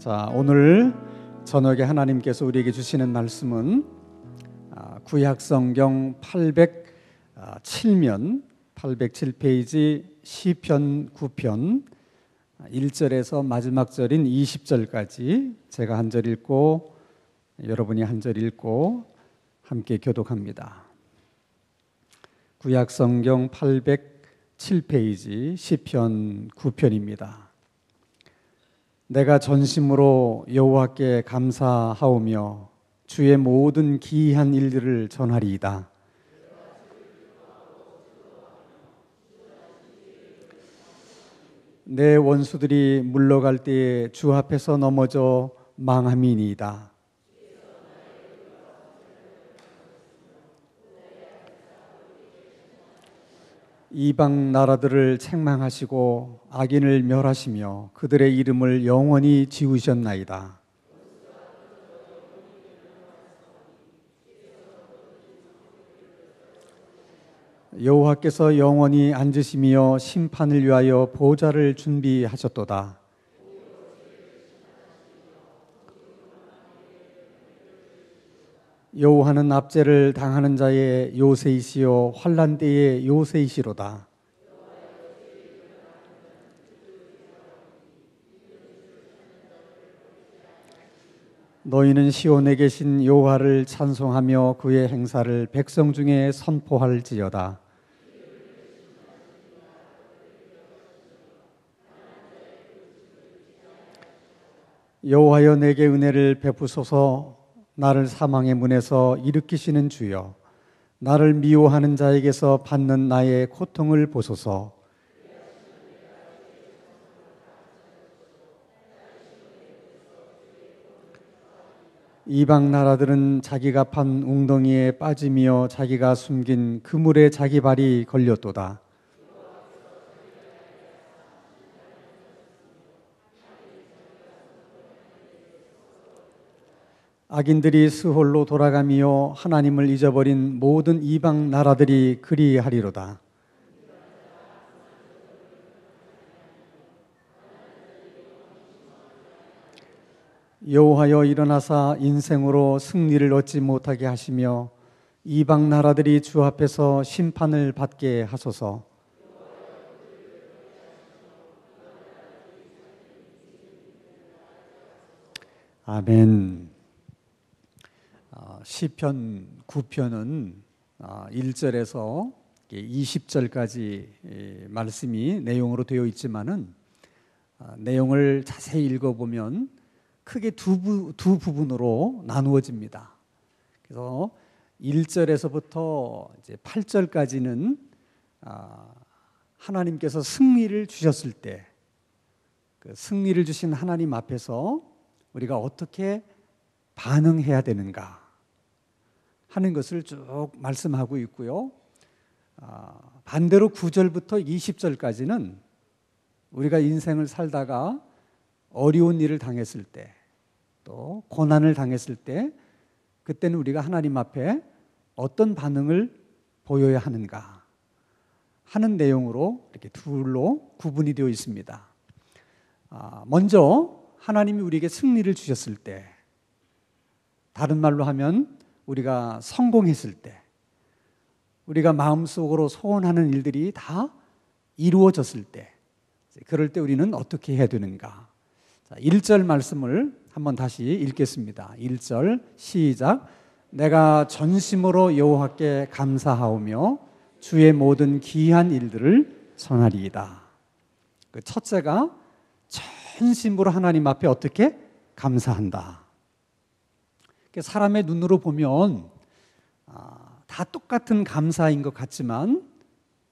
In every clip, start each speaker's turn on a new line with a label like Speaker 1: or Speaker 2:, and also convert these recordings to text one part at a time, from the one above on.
Speaker 1: 자, 오늘 저녁에 하나님께서 우리에게 주시는 말씀은 구약성경 807페이지 시편 9편 1절에서 마지막 절인 20절까지 제가 한 절 읽고 여러분이 한 절 읽고 함께 교독합니다. 구약성경 807페이지 시편 9편입니다. 내가 전심으로 여호와께 감사하오며 주의 모든 기이한 일들을 전하리이다. 내 원수들이 물러갈 때에 주 앞에서 넘어져 망함이니이다. 이방 나라들을 책망하시고 악인을 멸하시며 그들의 이름을 영원히 지우셨나이다. 여호와께서 영원히 앉으시며 심판을 위하여 보좌를 준비하셨도다. 여호와는 압제를 당하는 자의 요새이시요 환난 때의 요새이시로다. 너희는 시온에 계신 여호와를 찬송하며 그의 행사를 백성 중에 선포할지어다. 여호와여 내게 은혜를 베푸소서. 나를 사망의 문에서 일으키시는 주여, 나를 미워하는 자에게서 받는 나의 고통을 보소서. 이방 나라들은 자기가 판 웅덩이에 빠지며 자기가 숨긴 그물에 자기 발이 걸렸도다. 악인들이 스홀로 돌아가며 하나님을 잊어버린 모든 이방 나라들이 그리하리로다. 여호와여 일어나사 인생으로 승리를 얻지 못하게 하시며 이방 나라들이 주 앞에서 심판을 받게 하소서. 아멘. 시편 9편은 1절에서 20절까지 말씀이 내용으로 되어 있지만은 내용을 자세히 읽어보면 크게 두 부분으로 나누어집니다. 그래서 1절에서부터 이제 8절까지는 하나님께서 승리를 주셨을 때 그 승리를 주신 하나님 앞에서 우리가 어떻게 반응해야 되는가 하는 것을 쭉 말씀하고 있고요. 반대로 9절부터 20절까지는 우리가 인생을 살다가 어려운 일을 당했을 때, 또 고난을 당했을 때, 그때는 우리가 하나님 앞에 어떤 반응을 보여야 하는가 하는 내용으로 이렇게 둘로 구분이 되어 있습니다. 먼저 하나님이 우리에게 승리를 주셨을 때, 다른 말로 하면 우리가 성공했을 때, 우리가 마음속으로 소원하는 일들이 다 이루어졌을 때, 그럴 때 우리는 어떻게 해야 되는가? 1절 말씀을 한번 다시 읽겠습니다. 1절 시작. 내가 전심으로 여호와께 감사하오며 주의 모든 기이한 일들을 전하리이다. 그 첫째가 전심으로 하나님 앞에 어떻게 감사한다. 사람의 눈으로 보면 다 똑같은 감사인 것 같지만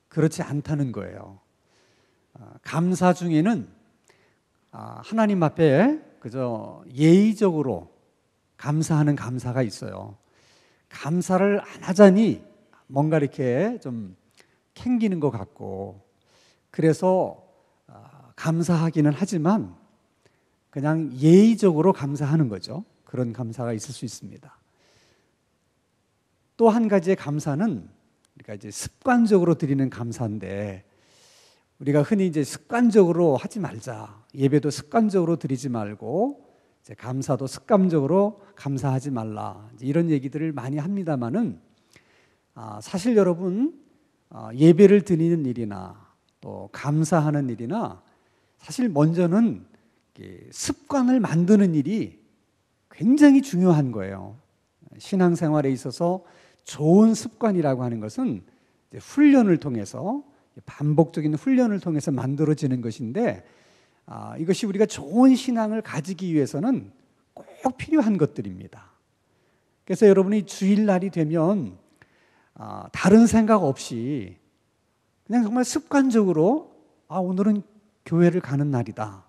Speaker 1: 그렇지 않다는 거예요. 감사 중에는 하나님 앞에 그저 예의적으로 감사하는 감사가 있어요. 감사를 안 하자니 뭔가 이렇게 좀 캥기는 것 같고, 그래서 감사하기는 하지만 그냥 예의적으로 감사하는 거죠. 그런 감사가 있을 수 있습니다. 또 한 가지의 감사는 우리가 이제 습관적으로 드리는 감사인데, 우리가 흔히 이제 습관적으로 하지 말자, 예배도 습관적으로 드리지 말고 이제 감사도 습관적으로 감사하지 말라 이런 얘기들을 많이 합니다만은 사실 여러분 예배를 드리는 일이나 또 감사하는 일이나 사실 먼저는 습관을 만드는 일이 굉장히 중요한 거예요. 신앙생활에 있어서 좋은 습관이라고 하는 것은 훈련을 통해서 반복적인 훈련을 통해서 만들어지는 것인데 이것이 우리가 좋은 신앙을 가지기 위해서는 꼭 필요한 것들입니다. 그래서 여러분이 주일날이 되면 다른 생각 없이 그냥 정말 습관적으로 오늘은 교회를 가는 날이다.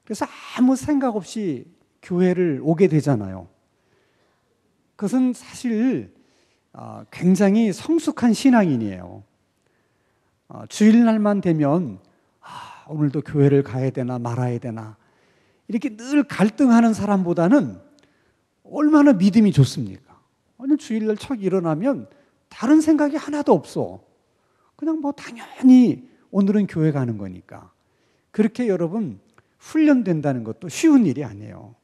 Speaker 1: 그래서 아무 생각 없이 교회를 오게 되잖아요. 그것은 사실 굉장히 성숙한 신앙인이에요. 주일날만 되면 오늘도 교회를 가야 되나 말아야 되나 이렇게 늘 갈등하는 사람보다는 얼마나 믿음이 좋습니까? 오늘 주일날 척 일어나면 다른 생각이 하나도 없어. 그냥 당연히 오늘은 교회 가는 거니까. 그렇게 여러분 훈련된다는 것도 쉬운 일이 아니에요.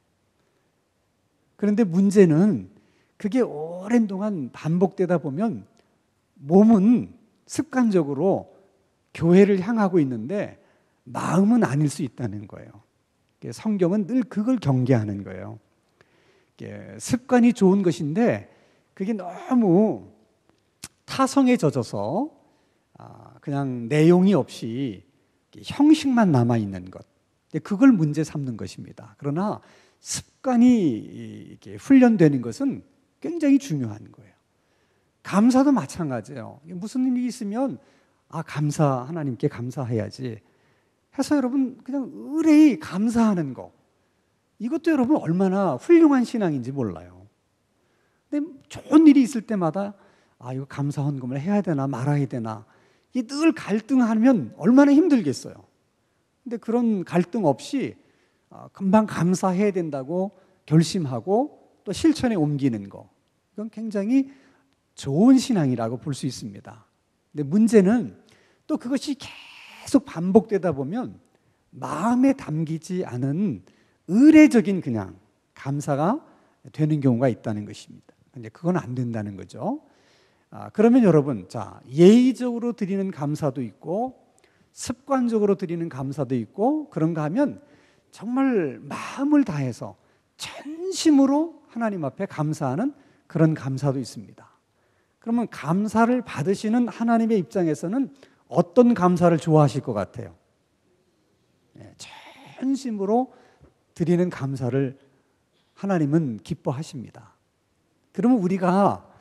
Speaker 1: 그런데 문제는 그게 오랜 동안 반복되다 보면 몸은 습관적으로 교회를 향하고 있는데 마음은 아닐 수 있다는 거예요. 성경은 늘 그걸 경계하는 거예요. 습관이 좋은 것인데 그게 너무 타성에 젖어서 그냥 내용이 없이 형식만 남아있는 것, 그걸 문제 삼는 것입니다. 그러나 습관이 훈련되는 것은 굉장히 중요한 거예요. 감사도 마찬가지예요. 무슨 일이 있으면 하나님께 감사해야지 해서 여러분 그냥 의뢰히 감사하는 거, 이것도 여러분 얼마나 훌륭한 신앙인지 몰라요. 근데 좋은 일이 있을 때마다 이거 감사 헌금을 해야 되나 말아야 되나 늘 갈등하면 얼마나 힘들겠어요. 근데 그런 갈등 없이 금방 감사해야 된다고 결심하고 또 실천에 옮기는 거, 이건 굉장히 좋은 신앙이라고 볼 수 있습니다. 근데 문제는 또 그것이 계속 반복되다 보면 마음에 담기지 않은 의례적인 그냥 감사가 되는 경우가 있다는 것입니다. 근데 그건 안 된다는 거죠. 그러면 여러분, 예의적으로 드리는 감사도 있고 습관적으로 드리는 감사도 있고 그런가 하면 정말 마음을 다해서 전심으로 하나님 앞에 감사하는 그런 감사도 있습니다. 그러면 감사를 받으시는 하나님의 입장에서는 어떤 감사를 좋아하실 것 같아요? 전심으로 드리는 감사를 하나님은 기뻐하십니다. 그러면 우리가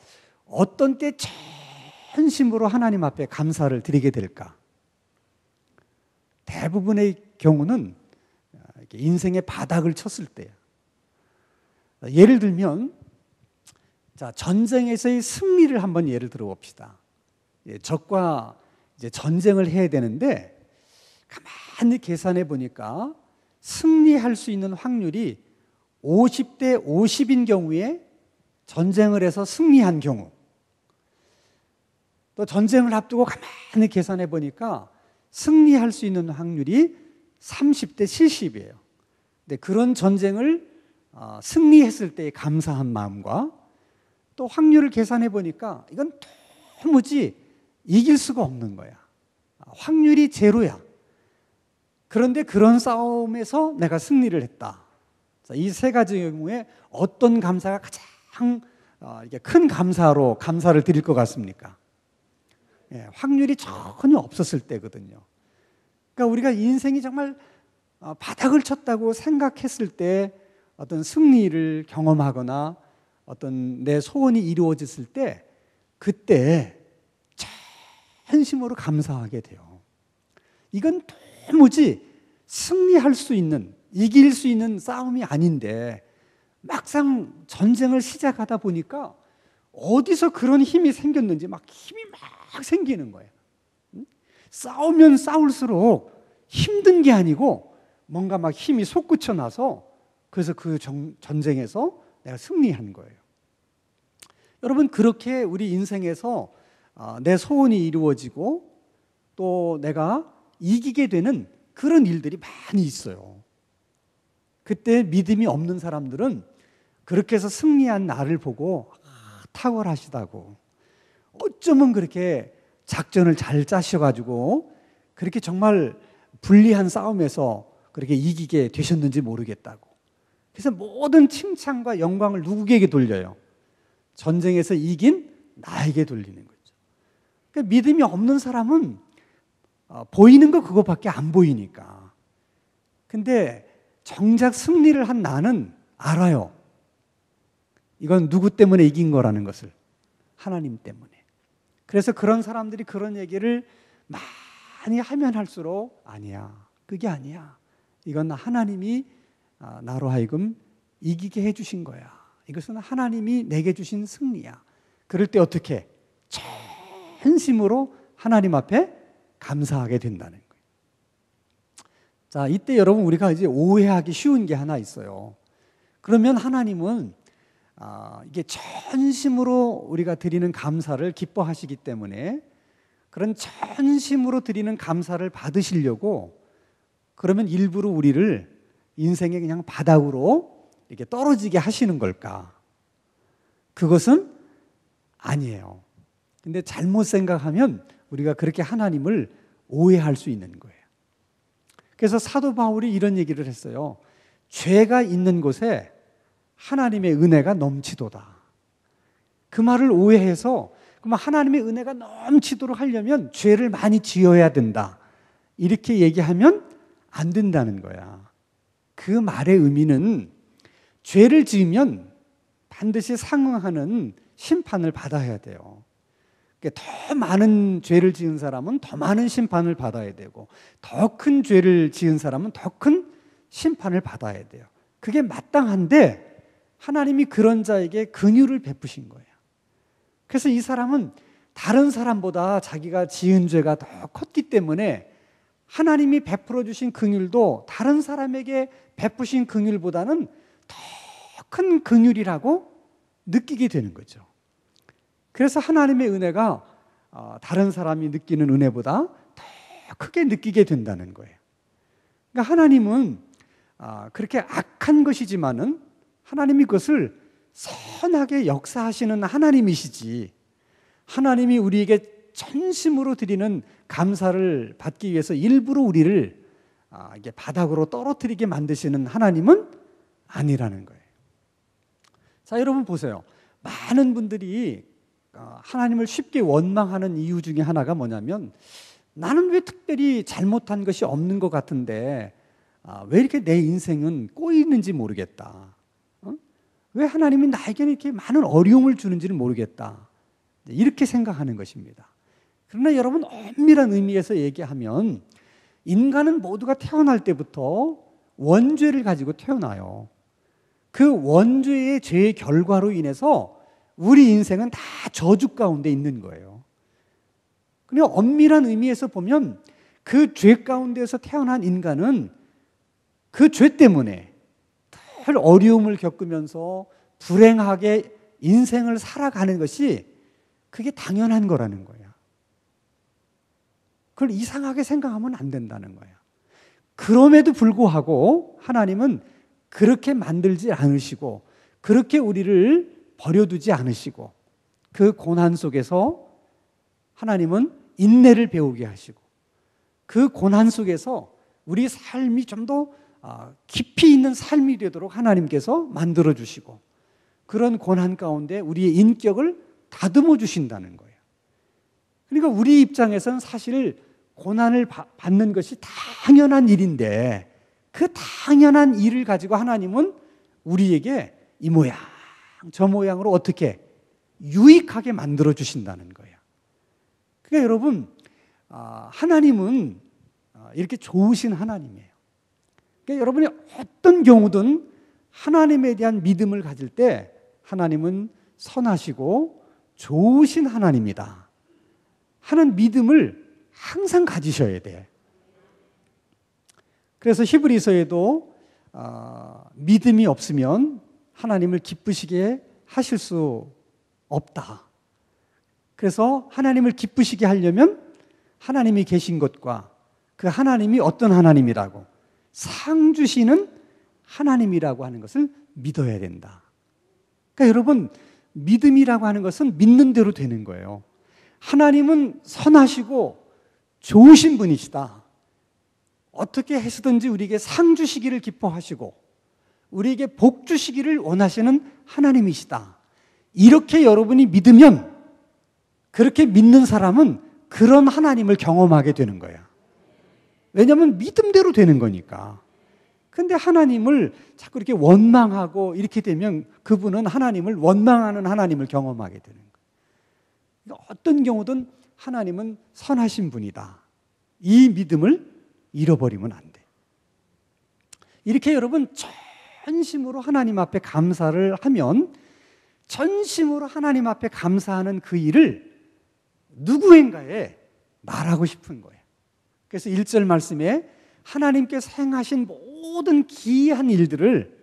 Speaker 1: 어떤 때 전심으로 하나님 앞에 감사를 드리게 될까? 대부분의 경우는 인생의 바닥을 쳤을 때예요. 예를 들면 전쟁에서의 승리를 한번 예를 들어 봅시다. 적과 이제 전쟁을 해야 되는데 가만히 계산해 보니까 승리할 수 있는 확률이 50대 50인 경우에 전쟁을 해서 승리한 경우, 또 전쟁을 앞두고 가만히 계산해 보니까 승리할 수 있는 확률이 30대 70이에요. 근데 그런 전쟁을 승리했을 때의 감사한 마음과 또 확률을 계산해 보니까 이건 도무지 이길 수가 없는 거야. 확률이 제로야. 그런데 그런 싸움에서 내가 승리를 했다. 이 세 가지 경우에 어떤 감사가 가장 큰 감사로 감사를 드릴 것 같습니까? 확률이 전혀 없었을 때거든요. 그러니까 우리가 인생이 정말 바닥을 쳤다고 생각했을 때 어떤 승리를 경험하거나 어떤 내 소원이 이루어졌을 때 그때 전심으로 감사하게 돼요. 이건 도무지 승리할 수 있는, 이길 수 있는 싸움이 아닌데 막상 전쟁을 시작하다 보니까 어디서 그런 힘이 생겼는지 힘이 막 생기는 거예요. 싸우면 싸울수록 힘든 게 아니고 뭔가 힘이 솟구쳐 나서 그래서 그 전쟁에서 내가 승리한 거예요. 여러분, 그렇게 우리 인생에서 내 소원이 이루어지고 또 내가 이기게 되는 그런 일들이 많이 있어요. 그때 믿음이 없는 사람들은 그렇게 해서 승리한 나를 보고 탁월하시다고, 어쩌면 그렇게 작전을 잘 짜셔가지고 그렇게 정말 불리한 싸움에서 그렇게 이기게 되셨는지 모르겠다고. 그래서 모든 칭찬과 영광을 누구에게 돌려요? 전쟁에서 이긴 나에게 돌리는 거죠. 그러니까 믿음이 없는 사람은 보이는 거 그거밖에 안 보이니까. 근데 정작 승리를 한 나는 알아요. 이건 누구 때문에 이긴 거라는 것을. 하나님 때문에. 그래서 그런 사람들이 그런 얘기를 많이 하면 할수록 아니야, 그게 아니야. 이건 하나님이 나로 하여금 이기게 해주신 거야. 이것은 하나님이 내게 주신 승리야. 그럴 때 어떻게? 전심으로 하나님 앞에 감사하게 된다는 거예요. 자, 이때 여러분 우리가 이제 오해하기 쉬운 게 하나 있어요. 그러면 하나님은 이게 전심으로 우리가 드리는 감사를 기뻐하시기 때문에 그런 전심으로 드리는 감사를 받으시려고 그러면 일부러 우리를 인생의 그냥 바닥으로 이렇게 떨어지게 하시는 걸까? 그것은 아니에요. 근데 잘못 생각하면 우리가 그렇게 하나님을 오해할 수 있는 거예요. 그래서 사도 바울이 이런 얘기를 했어요. 죄가 있는 곳에 하나님의 은혜가 넘치도다. 그 말을 오해해서 그럼 하나님의 은혜가 넘치도록 하려면 죄를 많이 지어야 된다, 이렇게 얘기하면 안 된다는 거야. 그 말의 의미는 죄를 지으면 반드시 상응하는 심판을 받아야 돼요. 더 많은 죄를 지은 사람은 더 많은 심판을 받아야 되고, 더 큰 죄를 지은 사람은 더 큰 심판을 받아야 돼요. 그게 마땅한데 하나님이 그런 자에게 긍휼을 베푸신 거예요. 그래서 이 사람은 다른 사람보다 자기가 지은 죄가 더 컸기 때문에 하나님이 베풀어 주신 긍휼도 다른 사람에게 베푸신 긍휼보다는 더 큰 긍휼이라고 느끼게 되는 거죠. 그래서 하나님의 은혜가 다른 사람이 느끼는 은혜보다 더 크게 느끼게 된다는 거예요. 그러니까 하나님은 그렇게 악한 것이지만은 하나님이 그것을 선하게 역사하시는 하나님이시지, 하나님이 우리에게 전심으로 드리는 감사를 받기 위해서 일부러 우리를 이게 바닥으로 떨어뜨리게 만드시는 하나님은 아니라는 거예요. 자, 여러분 보세요. 많은 분들이 하나님을 쉽게 원망하는 이유 중에 하나가 뭐냐면, 나는 왜 특별히 잘못한 것이 없는 것 같은데 왜 이렇게 내 인생은 꼬이는지 모르겠다. 왜 하나님이 나에게는 이렇게 많은 어려움을 주는지를 모르겠다. 이렇게 생각하는 것입니다. 그러나 여러분, 엄밀한 의미에서 얘기하면 인간은 모두가 태어날 때부터 원죄를 가지고 태어나요. 그 원죄의 죄의 결과로 인해서 우리 인생은 다 저주 가운데 있는 거예요. 그냥 엄밀한 의미에서 보면 그 죄 가운데에서 태어난 인간은 그 죄 때문에 늘 어려움을 겪으면서 불행하게 인생을 살아가는 것이 그게 당연한 거라는 거야. 그걸 이상하게 생각하면 안 된다는 거야. 그럼에도 불구하고 하나님은 그렇게 만들지 않으시고 그렇게 우리를 버려두지 않으시고 그 고난 속에서 하나님은 인내를 배우게 하시고 그 고난 속에서 우리 삶이 좀 더 깊이 있는 삶이 되도록 하나님께서 만들어주시고 그런 고난 가운데 우리의 인격을 다듬어 주신다는 거예요. 그러니까 우리 입장에서는 사실 고난을 받는 것이 당연한 일인데 그 당연한 일을 가지고 하나님은 우리에게 이 모양 저 모양으로 어떻게 유익하게 만들어 주신다는 거예요. 그러니까 여러분, 하나님은 이렇게 좋으신 하나님이에요. 그러니까 여러분이 어떤 경우든 하나님에 대한 믿음을 가질 때 하나님은 선하시고 좋으신 하나님이다 하는 믿음을 항상 가지셔야 돼. 그래서 히브리서에도 믿음이 없으면 하나님을 기쁘시게 하실 수 없다. 그래서 하나님을 기쁘시게 하려면 하나님이 계신 것과 그 하나님이 어떤 하나님이라고 상 주시는 하나님이라고 하는 것을 믿어야 된다. 그러니까 여러분, 믿음이라고 하는 것은 믿는 대로 되는 거예요. 하나님은 선하시고 좋으신 분이시다. 어떻게 해서든지 우리에게 상 주시기를 기뻐하시고 우리에게 복 주시기를 원하시는 하나님이시다. 이렇게 여러분이 믿으면, 그렇게 믿는 사람은 그런 하나님을 경험하게 되는 거야. 왜냐하면 믿음대로 되는 거니까. 근데 하나님을 자꾸 이렇게 원망하고 이렇게 되면 그분은 하나님을 원망하는 하나님을 경험하게 되는 거예요. 그러니까 어떤 경우든 하나님은 선하신 분이다. 이 믿음을 잃어버리면 안 돼. 이렇게 여러분 전심으로 하나님 앞에 감사를 하면, 전심으로 하나님 앞에 감사하는 그 일을 누구인가에 말하고 싶은 거예요. 그래서 1절 말씀에 하나님께서 행하신 모든 기이한 일들을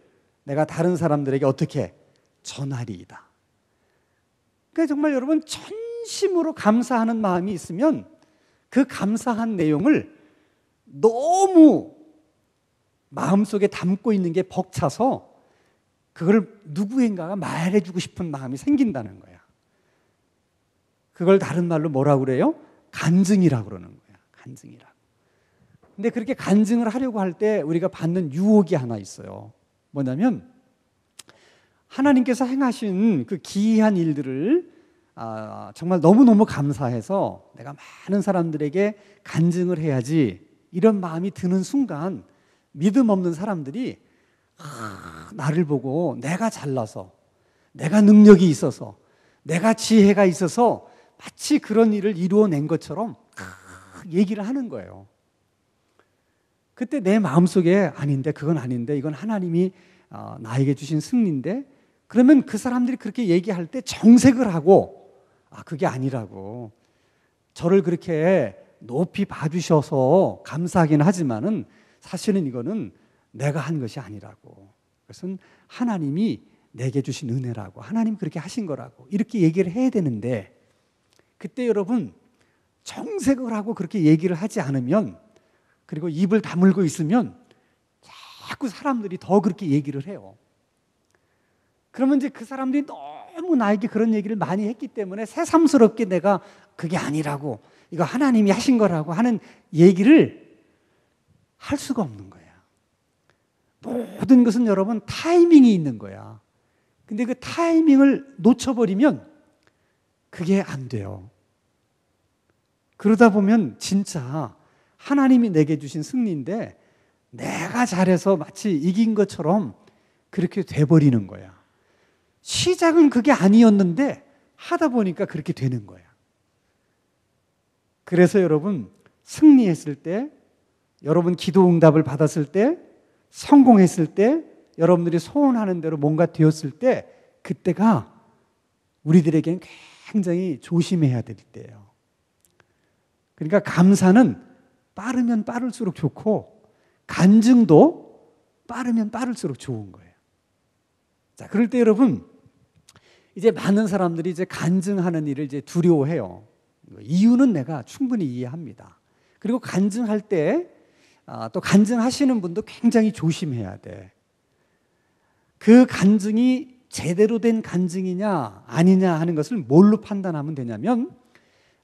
Speaker 1: 내가 다른 사람들에게 어떻게 전하리이다. 그러니까 정말 여러분 전심으로 감사하는 마음이 있으면 그 감사한 내용을 너무 마음속에 담고 있는 게 벅차서 그걸 누구인가가 말해주고 싶은 마음이 생긴다는 거야. 그걸 다른 말로 뭐라고 그래요? 간증이라고 그러는 거야. 간증이라고. 근데 그렇게 간증을 하려고 할 때 우리가 받는 유혹이 하나 있어요. 뭐냐면 하나님께서 행하신 그 기이한 일들을 정말 너무너무 감사해서 내가 많은 사람들에게 간증을 해야지, 이런 마음이 드는 순간 믿음 없는 사람들이 나를 보고 내가 잘나서, 내가 능력이 있어서, 내가 지혜가 있어서 마치 그런 일을 이루어낸 것처럼 얘기를 하는 거예요. 그때 내 마음속에 아닌데, 그건 아닌데, 이건 하나님이 나에게 주신 승리인데, 그러면 그 사람들이 그렇게 얘기할 때 정색을 하고, 그게 아니라고, 저를 그렇게 높이 봐주셔서 감사하긴 하지만은 사실은 이거는 내가 한 것이 아니라고, 그것은 하나님이 내게 주신 은혜라고, 하나님 그렇게 하신 거라고, 이렇게 얘기를 해야 되는데, 그때 여러분 정색을 하고 그렇게 얘기를 하지 않으면, 그리고 입을 다물고 있으면 자꾸 사람들이 더 그렇게 얘기를 해요. 그러면 이제 그 사람들이 너무 나에게 그런 얘기를 많이 했기 때문에 새삼스럽게 내가 그게 아니라고, 이거 하나님이 하신 거라고 하는 얘기를 할 수가 없는 거야. 모든 것은 여러분 타이밍이 있는 거야. 근데 그 타이밍을 놓쳐버리면 그게 안 돼요. 그러다 보면 진짜 하나님이 내게 주신 승리인데 내가 잘해서 마치 이긴 것처럼 그렇게 돼버리는 거야. 시작은 그게 아니었는데 하다 보니까 그렇게 되는 거야. 그래서 여러분 승리했을 때, 여러분 기도 응답을 받았을 때, 성공했을 때, 여러분들이 소원하는 대로 뭔가 되었을 때, 그때가 우리들에게는 굉장히 조심해야 될 때예요. 그러니까 감사는 빠르면 빠를수록 좋고 간증도 빠르면 빠를수록 좋은 거예요. 자, 그럴 때 여러분 이제 많은 사람들이 이제 간증하는 일을 이제 두려워해요. 이유는 내가 충분히 이해합니다. 그리고 간증할 때 또 간증하시는 분도 굉장히 조심해야 돼. 그 간증이 제대로 된 간증이냐 아니냐 하는 것을 뭘로 판단하면 되냐면,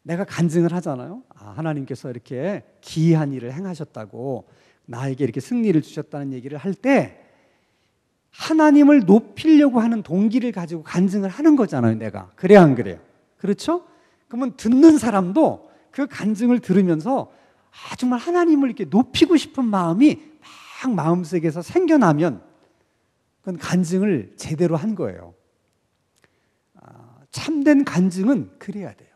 Speaker 1: 내가 간증을 하잖아요. 하나님께서 이렇게 기이한 일을 행하셨다고, 나에게 이렇게 승리를 주셨다는 얘기를 할 때 하나님을 높이려고 하는 동기를 가지고 간증을 하는 거잖아요, 내가. 그래야 안 그래요? 그렇죠? 그러면 듣는 사람도 그 간증을 들으면서 정말 하나님을 이렇게 높이고 싶은 마음이 막 마음속에서 생겨나면 그건 간증을 제대로 한 거예요. 참된 간증은 그래야 돼요.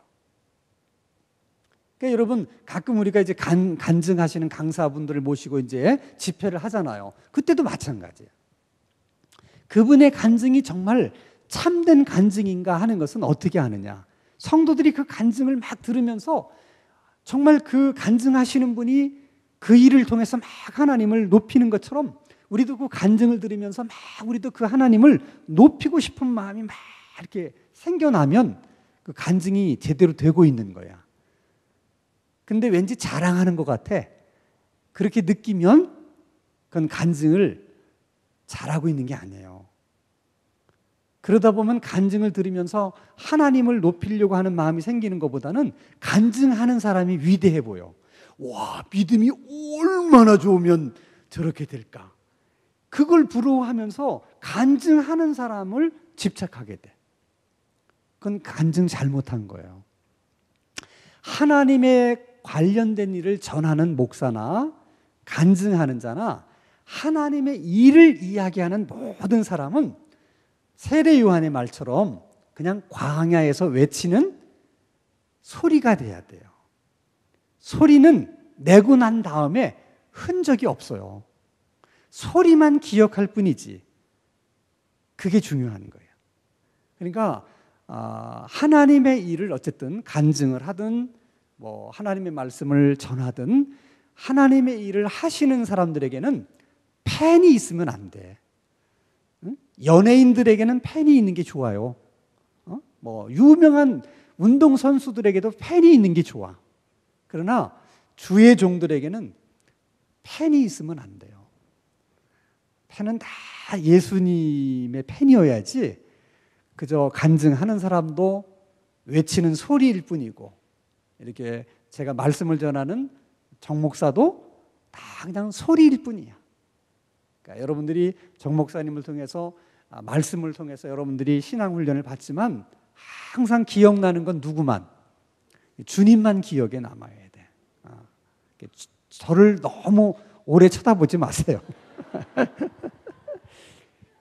Speaker 1: 그러니까 여러분 가끔 우리가 이제 간증하시는 강사분들을 모시고 이제 집회를 하잖아요. 그때도 마찬가지예요. 그분의 간증이 정말 참된 간증인가 하는 것은 어떻게 아느냐? 성도들이 그 간증을 막 들으면서 정말 그 간증하시는 분이 그 일을 통해서 막 하나님을 높이는 것처럼, 우리도 그 간증을 들으면서 막 우리도 그 하나님을 높이고 싶은 마음이 막 이렇게 생겨나면 그 간증이 제대로 되고 있는 거야. 근데 왠지 자랑하는 것 같아. 그렇게 느끼면 그건 간증을 잘하고 있는 게 아니에요. 그러다 보면 간증을 들으면서 하나님을 높이려고 하는 마음이 생기는 것보다는 간증하는 사람이 위대해 보여. 와, 믿음이 얼마나 좋으면 저렇게 될까? 그걸 부러워하면서 간증하는 사람을 집착하게 돼. 그건 간증 잘못한 거예요. 하나님의 관련된 일을 전하는 목사나 간증하는 자나 하나님의 일을 이야기하는 모든 사람은 세례 요한의 말처럼 그냥 광야에서 외치는 소리가 돼야 돼요. 소리는 내고 난 다음에 흔적이 없어요. 소리만 기억할 뿐이지. 그게 중요한 거예요. 그러니까 하나님의 일을 어쨌든 간증을 하든 뭐 하나님의 말씀을 전하든 하나님의 일을 하시는 사람들에게는 팬이 있으면 안 돼. 연예인들에게는 팬이 있는 게 좋아요. 뭐 유명한 운동선수들에게도 팬이 있는 게 좋아. 그러나 주의 종들에게는 팬이 있으면 안 돼요. 팬은 다 예수님의 팬이어야지 그저 간증하는 사람도 외치는 소리일 뿐이고 이렇게 제가 말씀을 전하는 정 목사도 다 그냥 소리일 뿐이야. 그러니까 여러분들이 정 목사님을 통해서 말씀을 통해서 여러분들이 신앙훈련을 받지만 항상 기억나는 건 누구만? 주님만 기억에 남아야 돼. 저를 너무 오래 쳐다보지 마세요.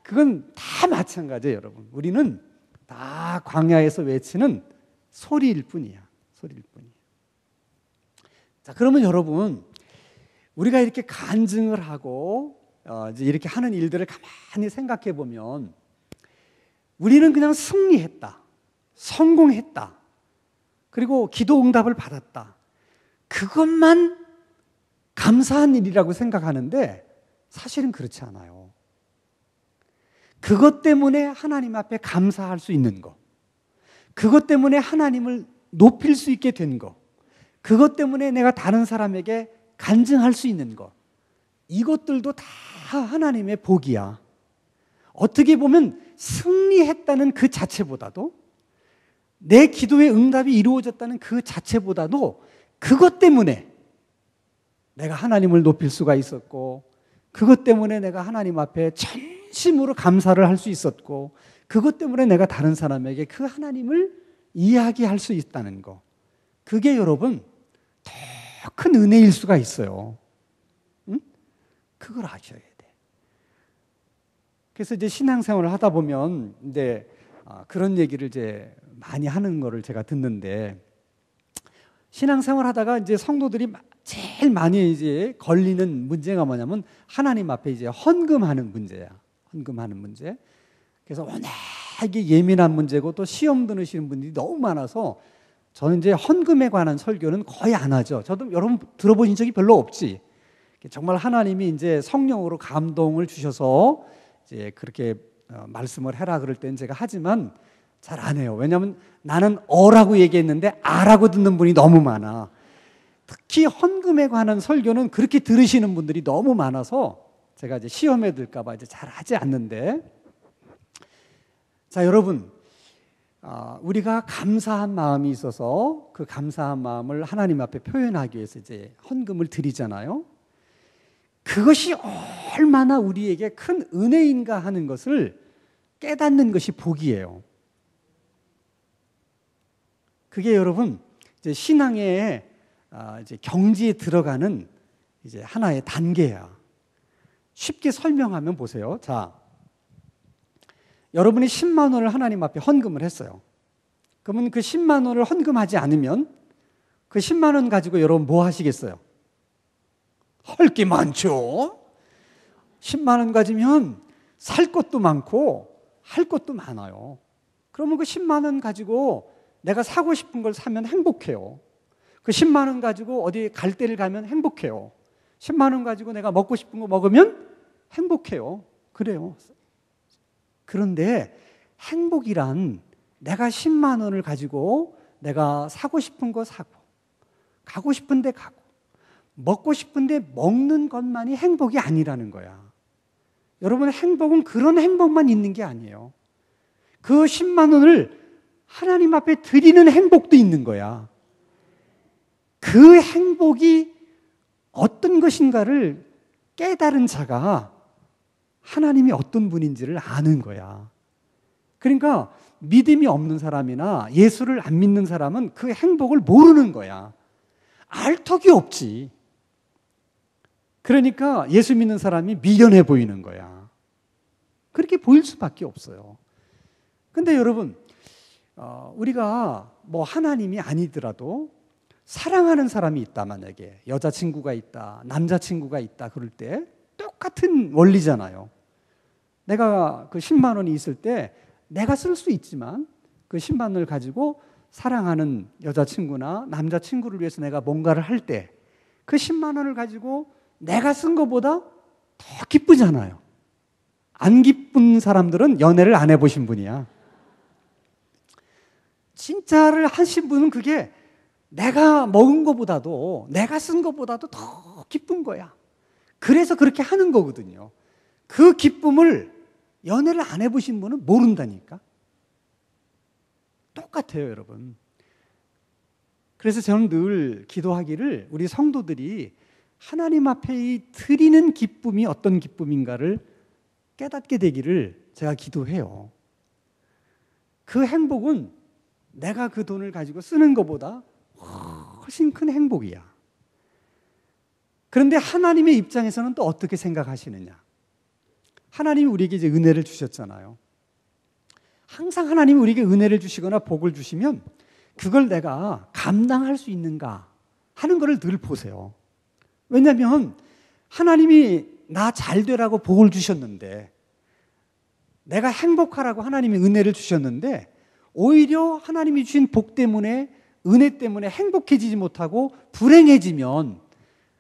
Speaker 1: 그건 다 마찬가지예요, 여러분. 우리는 다 광야에서 외치는 소리일 뿐이야. 소리일 뿐이야. 자, 그러면 여러분, 우리가 이렇게 간증을 하고 이제 이렇게 하는 일들을 가만히 생각해 보면 우리는 그냥 승리했다, 성공했다, 그리고 기도 응답을 받았다. 그것만 감사한 일이라고 생각하는데 사실은 그렇지 않아요. 그것 때문에 하나님 앞에 감사할 수 있는 거, 그것 때문에 하나님을 높일 수 있게 된 거, 그것 때문에 내가 다른 사람에게 간증할 수 있는 거, 이것들도 다 하나님의 복이야. 어떻게 보면 승리했다는 그 자체보다도, 내 기도의 응답이 이루어졌다는 그 자체보다도 그것 때문에 내가 하나님을 높일 수가 있었고, 그것 때문에 내가 하나님 앞에 진심으로 감사를 할 수 있었고, 그것 때문에 내가 다른 사람에게 그 하나님을 이야기할 수 있다는 거, 그게 여러분 더 큰 은혜일 수가 있어요. 응? 그걸 아셔야 돼. 그래서 이제 신앙생활을 하다 보면 이제 그런 얘기를 이제 많이 하는 거를 제가 듣는데, 신앙생활 하다가 이제 성도들이 제일 많이 이제 걸리는 문제가 뭐냐면 하나님 앞에 이제 헌금하는 문제야. 헌금하는 문제. 그래서 워낙에 예민한 문제고 또 시험 드시는 분들이 너무 많아서 저는 이제 헌금에 관한 설교는 거의 안 하죠. 저도 여러분 들어보신 적이 별로 없지. 정말 하나님이 이제 성령으로 감동을 주셔서 이제 그렇게 말씀을 해라 그럴 때는 제가 하지만 잘 안 해요. 왜냐하면 나는 어라고 얘기했는데 아라고 듣는 분이 너무 많아. 특히 헌금에 관한 설교는 그렇게 들으시는 분들이 너무 많아서 제가 이제 시험에 들까 봐 이제 잘 하지 않는데, 자, 여러분, 우리가 감사한 마음이 있어서 그 감사한 마음을 하나님 앞에 표현하기 위해서 이제 헌금을 드리잖아요. 그것이 얼마나 우리에게 큰 은혜인가 하는 것을 깨닫는 것이 복이에요. 그게 여러분 이제 신앙의 이제 경지에 들어가는 이제 하나의 단계야. 쉽게 설명하면 보세요. 자, 여러분이 10만 원을 하나님 앞에 헌금을 했어요. 그러면 그 10만 원을 헌금하지 않으면 그 10만 원 가지고 여러분 뭐 하시겠어요? 할 게 많죠. 10만 원 가지면 살 것도 많고 할 것도 많아요. 그러면 그 10만 원 가지고 내가 사고 싶은 걸 사면 행복해요. 그 10만 원 가지고 어디 갈 데를 가면 행복해요. 10만 원 가지고 내가 먹고 싶은 거 먹으면 행복해요. 그래요. 그런데 행복이란 내가 10만 원을 가지고 내가 사고 싶은 거 사고, 가고 싶은 데 가고, 먹고 싶은 데 먹는 것만이 행복이 아니라는 거야. 여러분, 행복은 그런 행복만 있는 게 아니에요. 그 10만 원을 하나님 앞에 드리는 행복도 있는 거야. 그 행복이 어떤 것인가를 깨달은 자가 하나님이 어떤 분인지를 아는 거야. 그러니까 믿음이 없는 사람이나 예수를 안 믿는 사람은 그 행복을 모르는 거야. 알 턱이 없지. 그러니까 예수 믿는 사람이 미련해 보이는 거야. 그렇게 보일 수밖에 없어요. 근데 여러분, 우리가 뭐 하나님이 아니더라도 사랑하는 사람이 있다, 만약에 여자친구가 있다, 남자친구가 있다, 그럴 때 똑같은 원리잖아요. 내가 그 10만 원이 있을 때 내가 쓸 수 있지만 그 10만 원을 가지고 사랑하는 여자친구나 남자친구를 위해서 내가 뭔가를 할 때 그 10만 원을 가지고 내가 쓴 것보다 더 기쁘잖아요. 안 기쁜 사람들은 연애를 안 해보신 분이야. 진짜를 하신 분은 그게 내가 먹은 것보다도, 내가 쓴 것보다도 더 기쁜 거야. 그래서 그렇게 하는 거거든요. 그 기쁨을 연애를 안 해보신 분은 모른다니까. 똑같아요, 여러분. 그래서 저는 늘 기도하기를 우리 성도들이 하나님 앞에 이 드리는 기쁨이 어떤 기쁨인가를 깨닫게 되기를 제가 기도해요. 그 행복은 내가 그 돈을 가지고 쓰는 것보다 훨씬 큰 행복이야. 그런데 하나님의 입장에서는 또 어떻게 생각하시느냐? 하나님이 우리에게 이제 은혜를 주셨잖아요. 항상 하나님이 우리에게 은혜를 주시거나 복을 주시면 그걸 내가 감당할 수 있는가 하는 것을 늘 보세요. 왜냐하면 하나님이 나 잘 되라고 복을 주셨는데, 내가 행복하라고 하나님이 은혜를 주셨는데, 오히려 하나님이 주신 복 때문에, 은혜 때문에 행복해지지 못하고 불행해지면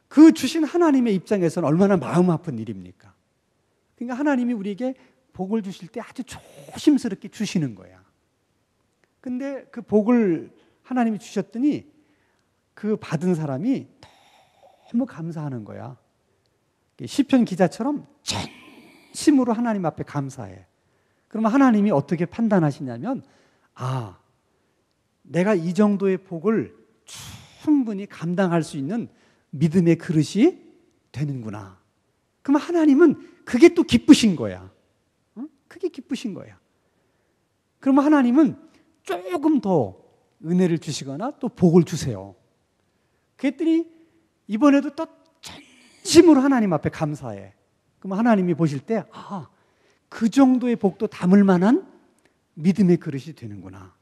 Speaker 1: 그 주신 하나님의 입장에서는 얼마나 마음 아픈 일입니까? 그러니까 하나님이 우리에게 복을 주실 때 아주 조심스럽게 주시는 거야. 근데 그 복을 하나님이 주셨더니 그 받은 사람이 너무 감사하는 거야. 시편 기자처럼 전심으로 하나님 앞에 감사해. 그러면 하나님이 어떻게 판단하시냐면, 아, 내가 이 정도의 복을 충분히 감당할 수 있는 믿음의 그릇이 되는구나. 그러면 하나님은 그게 또 기쁘신 거야. 그게 기쁘신 거야. 그러면 하나님은 조금 더 은혜를 주시거나 또 복을 주세요. 그랬더니 이번에도 또 전심으로 하나님 앞에 감사해. 그러면 하나님이 보실 때, 아, 그 정도의 복도 담을 만한 믿음의 그릇이 되는구나.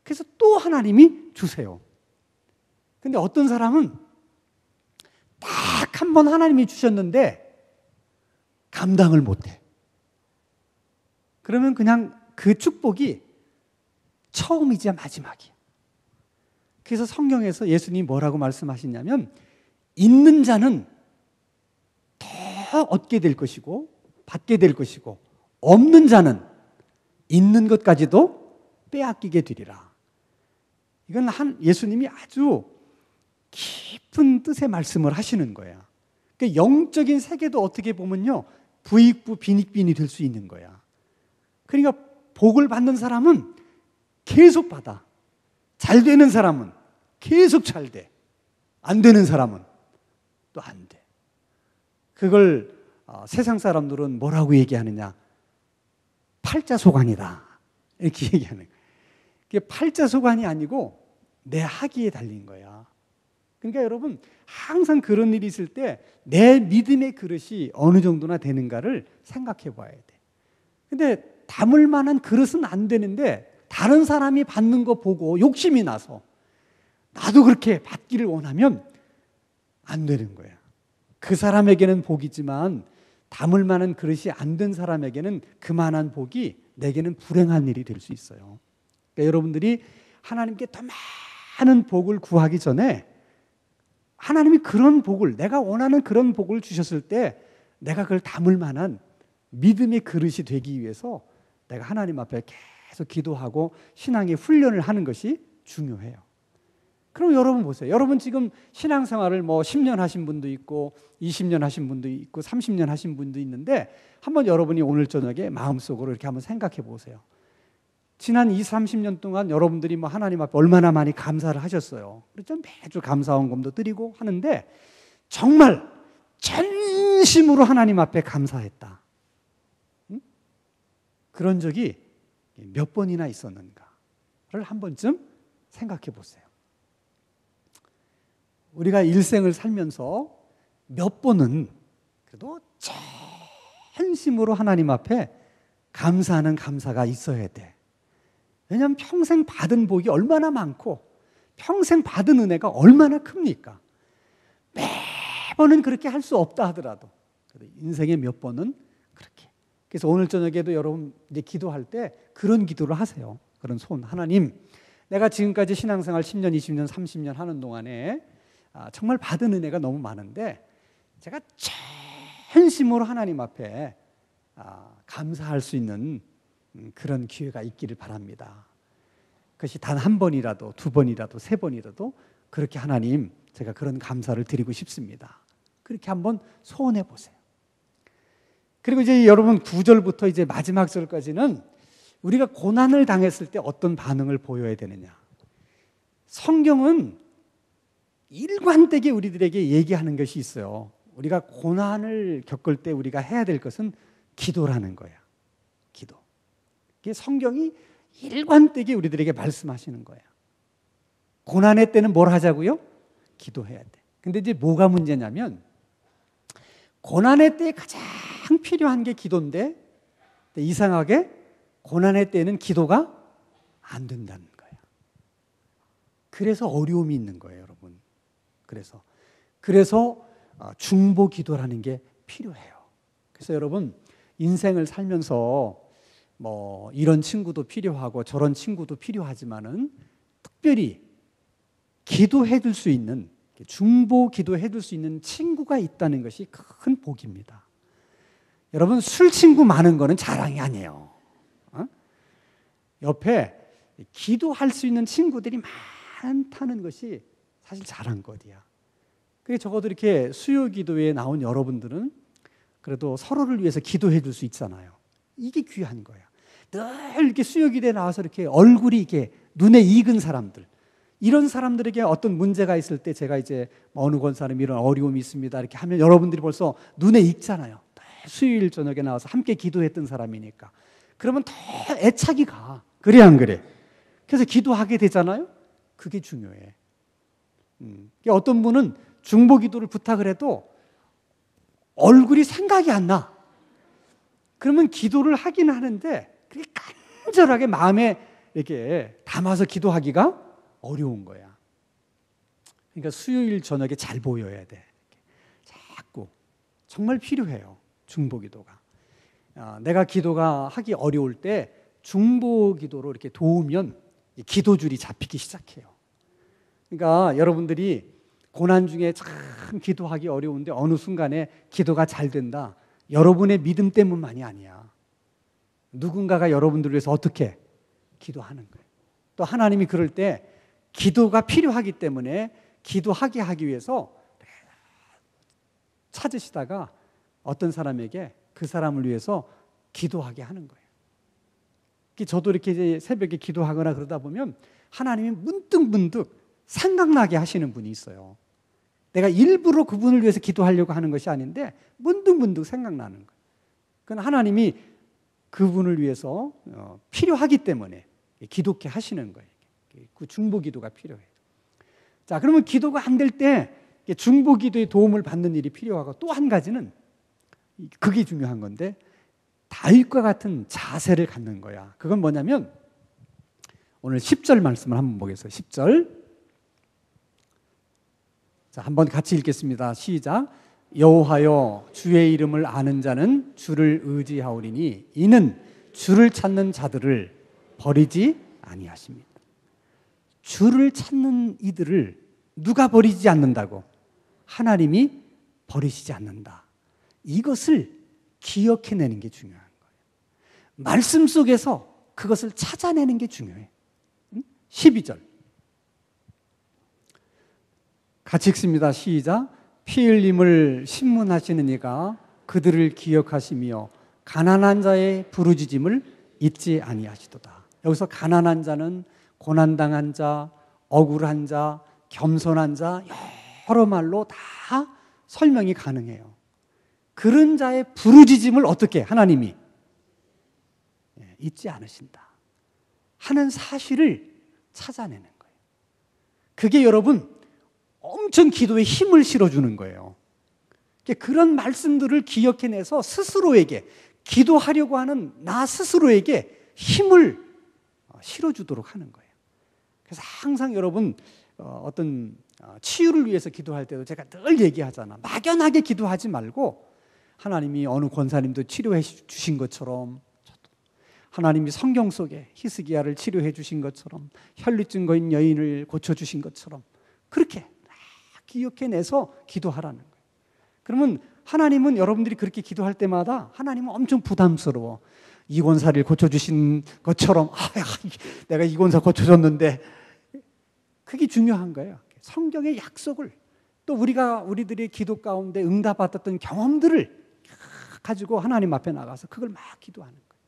Speaker 1: 그래서 또 하나님이 주세요. 근데 어떤 사람은 딱 한 번 하나님이 주셨는데 감당을 못해. 그러면 그냥 그 축복이 처음이자 마지막이야. 그래서 성경에서 예수님이 뭐라고 말씀하시냐면, 있는 자는 더 얻게 될 것이고 받게 될 것이고, 없는 자는 있는 것까지도 빼앗기게 되리라. 이건 예수님이 아주 깊은 뜻의 말씀을 하시는 거야. 그러니까 영적인 세계도 어떻게 보면요, 부익부 빈익빈이 될 수 있는 거야. 그러니까 복을 받는 사람은 계속 받아. 잘 되는 사람은 계속 잘 돼. 안 되는 사람은 또 안 돼. 그걸 세상 사람들은 뭐라고 얘기하느냐? 팔자소관이다. 이렇게 얘기하는 거예요. 그게 팔자소관이 아니고 내 학위에 달린 거야. 그러니까 여러분, 항상 그런 일이 있을 때 내 믿음의 그릇이 어느 정도나 되는가를 생각해 봐야 돼. 근데 담을 만한 그릇은 안 되는데 다른 사람이 받는 거 보고 욕심이 나서 나도 그렇게 받기를 원하면 안 되는 거야. 그 사람에게는 복이지만 담을 만한 그릇이 안 된 사람에게는 그만한 복이 내게는 불행한 일이 될 수 있어요. 그러니까 여러분들이 하나님께 더 많은 복을 구하기 전에 하나님이 그런 복을, 내가 원하는 그런 복을 주셨을 때 내가 그걸 담을 만한 믿음의 그릇이 되기 위해서 내가 하나님 앞에 계속 기도하고 신앙의 훈련을 하는 것이 중요해요. 그럼 여러분 보세요. 여러분 지금 신앙생활을 뭐 10년 하신 분도 있고 20년 하신 분도 있고 30년 하신 분도 있는데 한번 여러분이 오늘 저녁에 마음속으로 이렇게 한번 생각해 보세요. 지난 20, 30년 동안 여러분들이 뭐 하나님 앞에 얼마나 많이 감사를 하셨어요. 그렇죠? 매주 감사원금도 드리고 하는데 정말 전심으로 하나님 앞에 감사했다. 응? 그런 적이 몇 번이나 있었는가를 한 번쯤 생각해 보세요. 우리가 일생을 살면서 몇 번은 그래도 전심으로 하나님 앞에 감사하는 감사가 있어야 돼. 왜냐하면 평생 받은 복이 얼마나 많고 평생 받은 은혜가 얼마나 큽니까? 매번은 그렇게 할 수 없다 하더라도 인생에 몇 번은 그렇게. 그래서 오늘 저녁에도 여러분 이제 기도할 때 그런 기도를 하세요. 그런 소원. 하나님, 내가 지금까지 신앙생활 10년, 20년, 30년 하는 동안에 정말 받은 은혜가 너무 많은데 제가 전심으로 하나님 앞에 감사할 수 있는 그런 기회가 있기를 바랍니다. 그것이 단 한 번이라도, 두 번이라도, 세 번이라도 그렇게 하나님, 제가 그런 감사를 드리고 싶습니다. 그렇게 한번 소원해 보세요. 그리고 이제 여러분 9절부터 이제 마지막 절까지는 우리가 고난을 당했을 때 어떤 반응을 보여야 되느냐. 성경은 일관되게 우리들에게 얘기하는 것이 있어요. 우리가 고난을 겪을 때 우리가 해야 될 것은 기도라는 거야. 기도. 이게 성경이 일관되게 우리들에게 말씀하시는 거야. 고난의 때는 뭘 하자고요? 기도해야 돼. 근데 이제 뭐가 문제냐면 고난의 때에 가장 필요한 게 기도인데 이상하게 고난의 때는 기도가 안 된다는 거야. 그래서 어려움이 있는 거예요, 여러분. 그래서 중보 기도라는 게 필요해요. 그래서 여러분 인생을 살면서 뭐 이런 친구도 필요하고 저런 친구도 필요하지만은 특별히 기도해 줄 수 있는, 중보 기도해 줄 수 있는 친구가 있다는 것이 큰 복입니다. 여러분 술 친구 많은 거는 자랑이 아니에요. 옆에 기도할 수 있는 친구들이 많다는 것이 사실 자랑거리야. 그게 적어도 이렇게 수요 기도에 나온 여러분들은 그래도 서로를 위해서 기도해 줄 수 있잖아요. 이게 귀한 거야. 늘 이렇게 수요 기도에 나와서 이렇게 얼굴이 이렇게 눈에 익은 사람들, 이런 사람들에게 어떤 문제가 있을 때 제가 이제 어느 권사님 이런 어려움이 있습니다 이렇게 하면 여러분들이 벌써 눈에 익잖아요. 수요일 저녁에 나와서 함께 기도했던 사람이니까. 그러면 더 애착이 가. 그래 안 그래? 그래서 기도하게 되잖아요. 그게 중요해. 어떤 분은 중보 기도를 부탁을 해도 얼굴이 생각이 안 나. 그러면 기도를 하긴 하는데 그게 간절하게 마음에 이렇게 담아서 기도하기가 어려운 거야. 그러니까 수요일 저녁에 잘 보여야 돼. 자꾸 정말 필요해요. 중보 기도가. 내가 기도가 하기 어려울 때 중보 기도로 이렇게 도우면 기도줄이 잡히기 시작해요. 그러니까 여러분들이 고난 중에 참 기도하기 어려운데 어느 순간에 기도가 잘 된다. 여러분의 믿음 때문만이 아니야. 누군가가 여러분들을 위해서 어떻게 기도하는 거예요. 또 하나님이 그럴 때 기도가 필요하기 때문에 기도하게 하기 위해서 찾으시다가 어떤 사람에게 그 사람을 위해서 기도하게 하는 거예요. 저도 이렇게 이제 새벽에 기도하거나 그러다 보면 하나님이 문득문득 생각나게 하시는 분이 있어요. 내가 일부러 그분을 위해서 기도하려고 하는 것이 아닌데 문득문득 생각나는 거예요. 그건 하나님이 그분을 위해서 필요하기 때문에 기도케 하시는 거예요. 그 중보 기도가 필요해요. 자, 그러면 기도가 안 될 때 중보 기도의 도움을 받는 일이 필요하고 또 한 가지는 그게 중요한 건데 다윗과 같은 자세를 갖는 거야. 그건 뭐냐면 오늘 10절 말씀을 한번 보겠어요. 10절. 자, 한번 같이 읽겠습니다. 시작. 여호와여 주의 이름을 아는 자는 주를 의지하오리니 이는 주를 찾는 자들을 버리지 아니하십니다. 주를 찾는 이들을 누가 버리지 않는다고? 하나님이 버리시지 않는다. 이것을 기억해내는 게 중요한 거예요. 말씀 속에서 그것을 찾아내는 게 중요해. 12절. 같이 읽습니다. 시작. 피 흘림을 신문하시는 이가 그들을 기억하시며 가난한 자의 부르짖음을 잊지 아니하시도다. 여기서 가난한 자는 고난당한 자, 억울한 자, 겸손한 자, 여러 말로 다 설명이 가능해요. 그런 자의 부르짖음을 어떻게 하나님이 잊지 않으신다 하는 사실을 찾아내는 거예요. 그게 여러분 엄청 기도에 힘을 실어주는 거예요. 그런 말씀들을 기억해내서 스스로에게, 기도하려고 하는 나 스스로에게 힘을 실어주도록 하는 거예요. 그래서 항상 여러분 어떤 치유를 위해서 기도할 때도 제가 늘 얘기하잖아. 막연하게 기도하지 말고 하나님이 어느 권사님도 치료해 주신 것처럼, 하나님이 성경 속에 히스기야를 치료해 주신 것처럼, 혈루증거인 여인을 고쳐주신 것처럼 그렇게 기억해내서 기도하라는 거예요. 그러면 하나님은 여러분들이 그렇게 기도할 때마다 하나님은 엄청 부담스러워. 이 권사를 고쳐주신 것처럼 내가 이 권사 고쳐줬는데, 그게 중요한 거예요. 성경의 약속을, 또 우리들의 기도 가운데 응답받았던 경험들을 가지고 하나님 앞에 나가서 그걸 막 기도하는 거예요.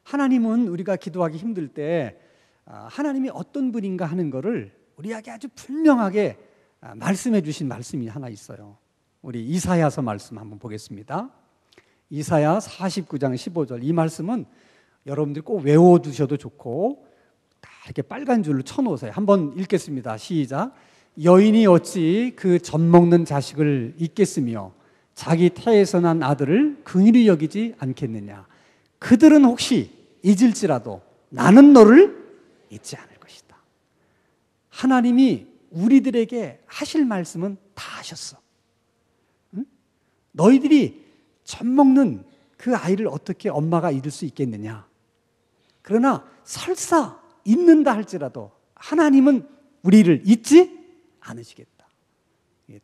Speaker 1: 하나님은 우리가 기도하기 힘들 때 하나님이 어떤 분인가 하는 거를 우리에게 아주 분명하게 말씀해 주신 말씀이 하나 있어요. 우리 이사야서 말씀 한번 보겠습니다. 이사야 49장 15절. 이 말씀은 여러분들이 꼭 외워두셔도 좋고 다 이렇게 빨간 줄로 쳐놓으세요. 한번 읽겠습니다. 시작. 여인이 어찌 그 젖먹는 자식을 잊겠으며 자기 태에서 난 아들을 긍휼히 여기지 않겠느냐. 그들은 혹시 잊을지라도 나는 너를 잊지 않을 것이다. 하나님이 우리들에게 하실 말씀은 다 하셨어. 응? 너희들이 젖먹는 그 아이를 어떻게 엄마가 잊을 수 있겠느냐. 그러나 설사 잊는다 할지라도 하나님은 우리를 잊지 않으시겠다.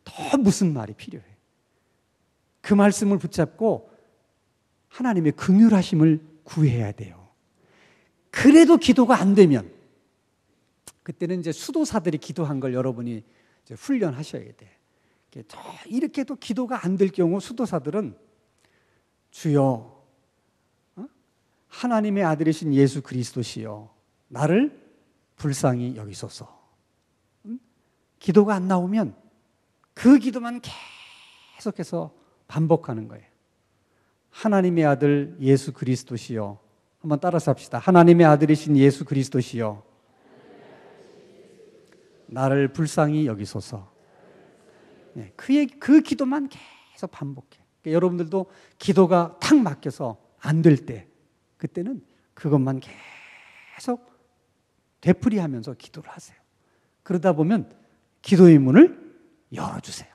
Speaker 1: 더 무슨 말이 필요해. 그 말씀을 붙잡고 하나님의 긍휼하심을 구해야 돼요. 그래도 기도가 안 되면 그때는 이제 수도사들이 기도한 걸 여러분이 이제 훈련하셔야 돼. 이렇게도 기도가 안 될 경우 수도사들은 주여, 하나님의 아들이신 예수 그리스도시여, 나를 불쌍히 여기소서. 기도가 안 나오면 그 기도만 계속해서 반복하는 거예요. 하나님의 아들 예수 그리스도시여. 한번 따라서 합시다. 하나님의 아들이신 예수 그리스도시여, 나를 불쌍히 여기소서. 그 기도만 계속 반복해. 그러니까 여러분들도 기도가 탁 막혀서 안 될 때, 그때는 그것만 계속 되풀이하면서 기도를 하세요. 그러다 보면 기도의 문을 열어주세요.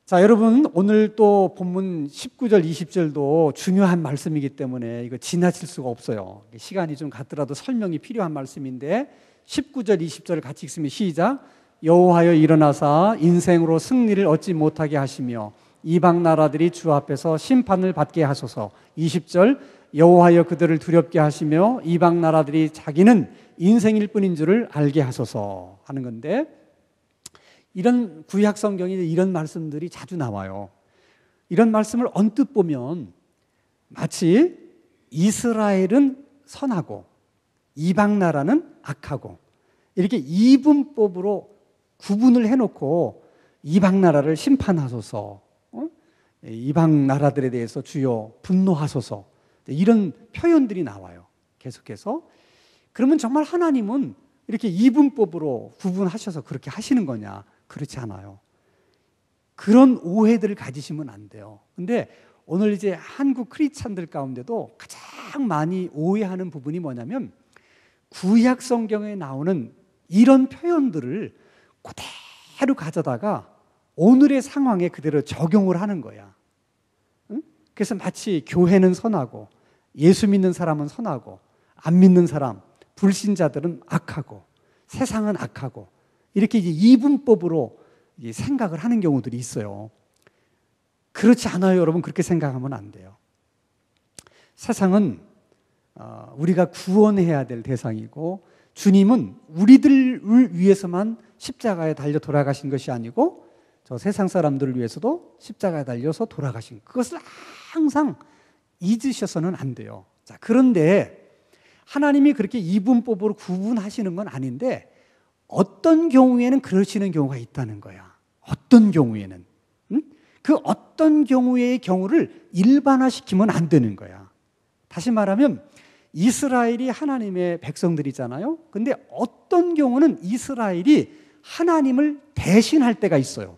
Speaker 1: 자, 여러분, 오늘 또 본문 19절, 20절도 중요한 말씀이기 때문에 이거 지나칠 수가 없어요. 시간이 좀 갔더라도 설명이 필요한 말씀인데 19절, 20절을 같이 읽으면 시작. 여호와여 일어나사 인생으로 승리를 얻지 못하게 하시며 이방 나라들이 주 앞에서 심판을 받게 하소서. 20절 여호와여 그들을 두렵게 하시며 이방 나라들이 자기는 인생일 뿐인 줄을 알게 하소서 하는 건데, 이런 구약 성경에 이런 말씀들이 자주 나와요. 이런 말씀을 언뜻 보면 마치 이스라엘은 선하고 이방 나라는 악하고 이렇게 이분법으로 구분을 해놓고 이방 나라를 심판하소서, 이방 나라들에 대해서 주여 분노하소서, 이런 표현들이 나와요. 계속해서. 그러면 정말 하나님은 이렇게 이분법으로 구분하셔서 그렇게 하시는 거냐? 그렇지 않아요. 그런 오해들을 가지시면 안 돼요. 근데 오늘 이제 한국 크리스찬들 가운데도 가장 많이 오해하는 부분이 뭐냐면 구약 성경에 나오는 이런 표현들을 그대로 가져다가 오늘의 상황에 그대로 적용을 하는 거야. 응? 그래서 마치 교회는 선하고 예수 믿는 사람은 선하고 안 믿는 사람, 불신자들은 악하고 세상은 악하고 이렇게 이제 이분법으로 생각을 하는 경우들이 있어요. 그렇지 않아요, 여러분. 그렇게 생각하면 안 돼요. 세상은 우리가 구원해야 될 대상이고 주님은 우리들을 위해서만 십자가에 달려 돌아가신 것이 아니고 저 세상 사람들을 위해서도 십자가에 달려서 돌아가신 그것을 항상 잊으셔서는 안 돼요. 자, 그런데 하나님이 그렇게 이분법으로 구분하시는 건 아닌데 어떤 경우에는 그러시는 경우가 있다는 거야. 어떤 경우에는. 그 어떤 경우의 경우를 일반화시키면 안 되는 거야. 다시 말하면 이스라엘이 하나님의 백성들이잖아요. 근데 어떤 경우는 이스라엘이 하나님을 대신할 때가 있어요.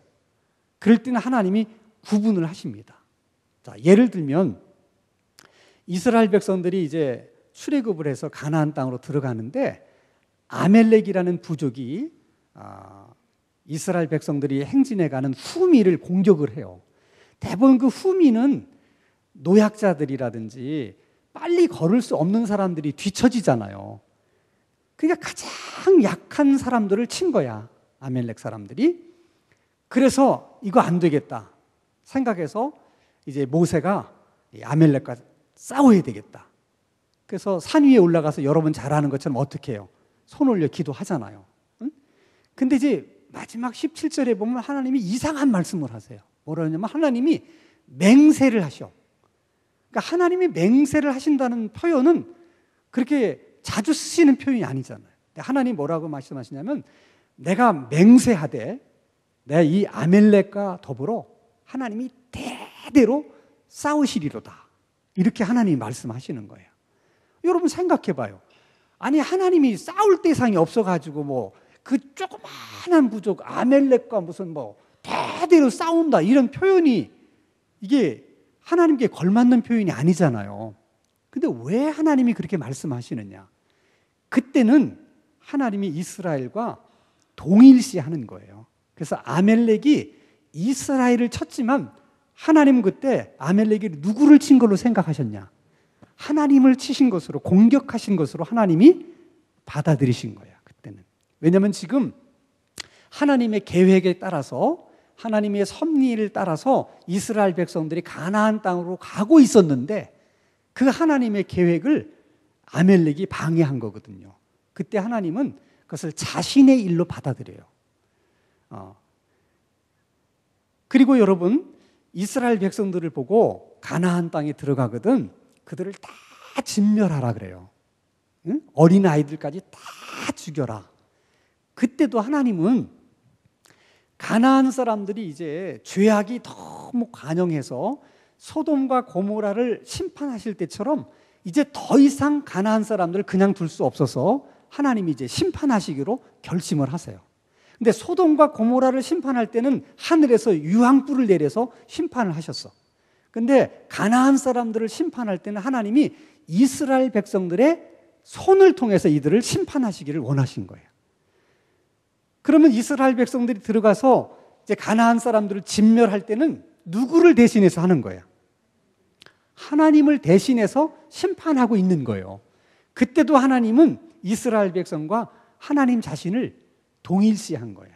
Speaker 1: 그럴 때는 하나님이 구분을 하십니다. 자, 예를 들면 이스라엘 백성들이 이제 출애굽을 해서 가나안 땅으로 들어가는데 아멜렉이라는 부족이 이스라엘 백성들이 행진해가는 후미를 공격을 해요. 대부분 그 후미는 노약자들이라든지 빨리 걸을 수 없는 사람들이 뒤처지잖아요. 그러니까 가장 약한 사람들을 친 거야, 아멜렉 사람들이. 그래서 이거 안 되겠다 생각해서 이제 모세가 아멜렉과 싸워야 되겠다. 그래서 산 위에 올라가서 여러분 잘 아는 것처럼 어떻게 해요? 손 올려 기도하잖아요. 근데 이제 마지막 17절에 보면 하나님이 이상한 말씀을 하세요. 뭐라 하냐면 하나님이 맹세를 하셔. 그러니까 하나님이 맹세를 하신다는 표현은 그렇게 자주 쓰시는 표현이 아니잖아요. 하나님 뭐라고 말씀하시냐면 내가 맹세하되 내가 이 아멜렉과 더불어 하나님이 대대로 싸우시리로다. 이렇게 하나님이 말씀하시는 거예요. 여러분 생각해 봐요. 아니 하나님이 싸울 대상이 없어가지고 뭐 그 조그마한 부족 아멜렉과 무슨 뭐 대대로 싸운다 이런 표현이 이게 하나님께 걸맞는 표현이 아니잖아요. 근데 왜 하나님이 그렇게 말씀하시느냐? 그때는 하나님이 이스라엘과 동일시하는 거예요. 그래서 아멜렉이 이스라엘을 쳤지만 하나님 그때 아멜렉이 누구를 친 걸로 생각하셨냐? 하나님을 치신 것으로 공격하신 것으로 하나님이 받아들이신 거예요. 그때는. 왜냐하면 지금 하나님의 계획에 따라서 하나님의 섭리를 따라서 이스라엘 백성들이 가나안 땅으로 가고 있었는데 그 하나님의 계획을 아멜렉이 방해한 거거든요. 그때 하나님은 그것을 자신의 일로 받아들여요. 그리고 여러분 이스라엘 백성들을 보고 가나안 땅에 들어가거든 그들을 다 진멸하라 그래요. 응? 어린 아이들까지 다 죽여라. 그때도 하나님은 가나안 사람들이 이제 죄악이 너무 관영해서 소돔과 고모라를 심판하실 때처럼 이제 더 이상 가나안 사람들을 그냥 둘 수 없어서 하나님이 이제 심판하시기로 결심을 하세요. 근데 소돔과 고모라를 심판할 때는 하늘에서 유황불을 내려서 심판을 하셨어. 근데 가나안 사람들을 심판할 때는 하나님이 이스라엘 백성들의 손을 통해서 이들을 심판하시기를 원하신 거예요. 그러면 이스라엘 백성들이 들어가서 이제 가나안 사람들을 진멸할 때는 누구를 대신해서 하는 거예요? 하나님을 대신해서 심판하고 있는 거예요. 그때도 하나님은 이스라엘 백성과 하나님 자신을 동일시한 거야.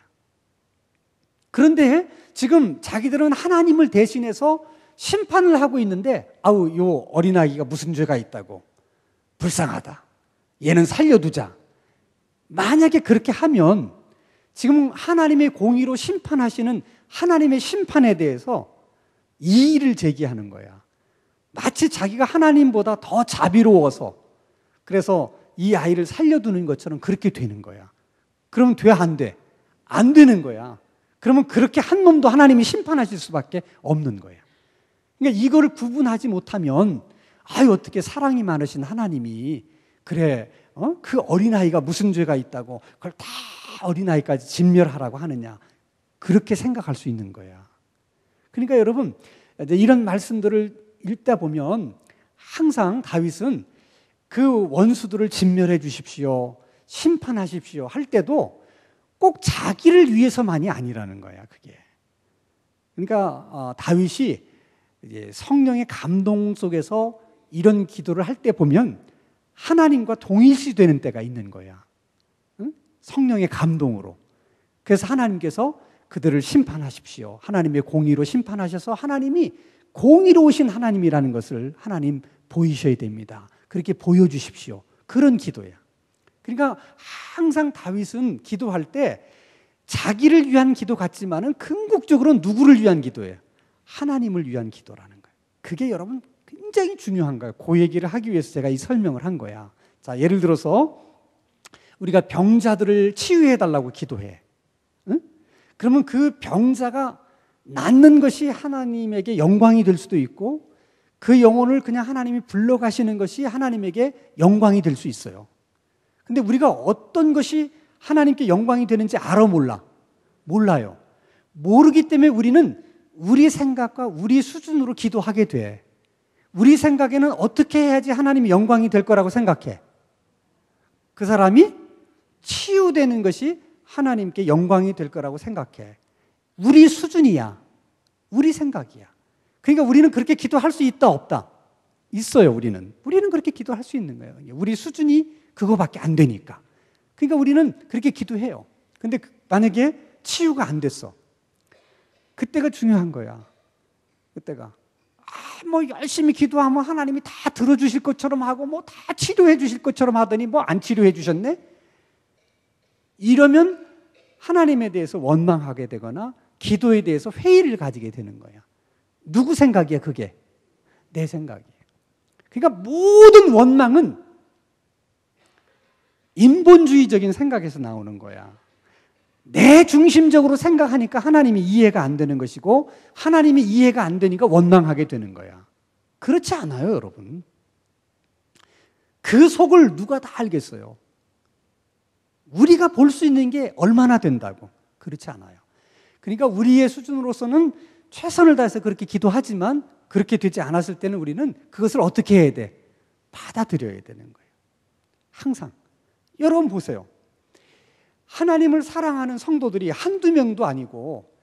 Speaker 1: 그런데 지금 자기들은 하나님을 대신해서 심판을 하고 있는데 아우 요 어린아이가 무슨 죄가 있다고 불쌍하다. 얘는 살려두자. 만약에 그렇게 하면 지금 하나님의 공의로 심판하시는 하나님의 심판에 대해서 이의를 제기하는 거야. 마치 자기가 하나님보다 더 자비로워서 그래서 이 아이를 살려두는 것처럼 그렇게 되는 거야. 그러면 돼, 안 돼? 안 되는 거야. 그러면 그렇게 한 놈도 하나님이 심판하실 수밖에 없는 거야. 그러니까 이거를 구분하지 못하면 아유 어떻게 사랑이 많으신 하나님이 그래 그 어린아이가 무슨 죄가 있다고 그걸 다 어린아이까지 진멸하라고 하느냐 그렇게 생각할 수 있는 거야. 그러니까 여러분 이런 말씀들을 읽다 보면 항상 다윗은 그 원수들을 진멸해 주십시오 심판하십시오 할 때도 꼭 자기를 위해서만이 아니라는 거야. 그게 그러니까 다윗이 이제 성령의 감동 속에서 이런 기도를 할 때 보면 하나님과 동일시되는 때가 있는 거야. 응? 성령의 감동으로. 그래서 하나님께서 그들을 심판하십시오. 하나님의 공의로 심판하셔서 하나님이 공의로우신 하나님이라는 것을 하나님 보이셔야 됩니다. 그렇게 보여주십시오. 그런 기도야. 그러니까 항상 다윗은 기도할 때 자기를 위한 기도 같지만은 궁극적으로는 누구를 위한 기도예요? 하나님을 위한 기도라는 거예요. 그게 여러분 굉장히 중요한 거예요. 그 얘기를 하기 위해서 제가 이 설명을 한 거야. 자, 예를 들어서 우리가 병자들을 치유해 달라고 기도해. 응? 그러면 그 병자가 낫는 것이 하나님에게 영광이 될 수도 있고 그 영혼을 그냥 하나님이 불러가시는 것이 하나님에게 영광이 될 수 있어요. 근데 우리가 어떤 것이 하나님께 영광이 되는지 알아 몰라? 몰라요. 모르기 때문에 우리는 우리 생각과 우리 수준으로 기도하게 돼. 우리 생각에는 어떻게 해야지 하나님이 영광이 될 거라고 생각해? 그 사람이 치유되는 것이 하나님께 영광이 될 거라고 생각해. 우리 수준이야. 우리 생각이야. 그러니까 우리는 그렇게 기도할 수 있다 없다? 있어요. 우리는 그렇게 기도할 수 있는 거예요. 우리 수준이 그거밖에 안 되니까. 그러니까 우리는 그렇게 기도해요. 근데 만약에 치유가 안 됐어. 그때가 중요한 거야. 그때가 뭐 열심히 기도하면 하나님이 다 들어주실 것처럼 하고 뭐 다 치료해 주실 것처럼 하더니 뭐 안 치료해 주셨네? 이러면 하나님에 대해서 원망하게 되거나 기도에 대해서 회의를 가지게 되는 거야. 누구 생각이야 그게? 내 생각이에요. 그러니까 모든 원망은 인본주의적인 생각에서 나오는 거야. 내 중심적으로 생각하니까 하나님이 이해가 안 되는 것이고 하나님이 이해가 안 되니까 원망하게 되는 거야. 그렇지 않아요, 여러분. 그 속을 누가 다 알겠어요. 우리가 볼 수 있는 게 얼마나 된다고. 그렇지 않아요. 그러니까 우리의 수준으로서는 최선을 다해서 그렇게 기도하지만 그렇게 되지 않았을 때는 우리는 그것을 어떻게 해야 돼? 받아들여야 되는 거예요. 항상. 여러분 보세요. 하나님을 사랑하는 성도들이 한두 명도 아니고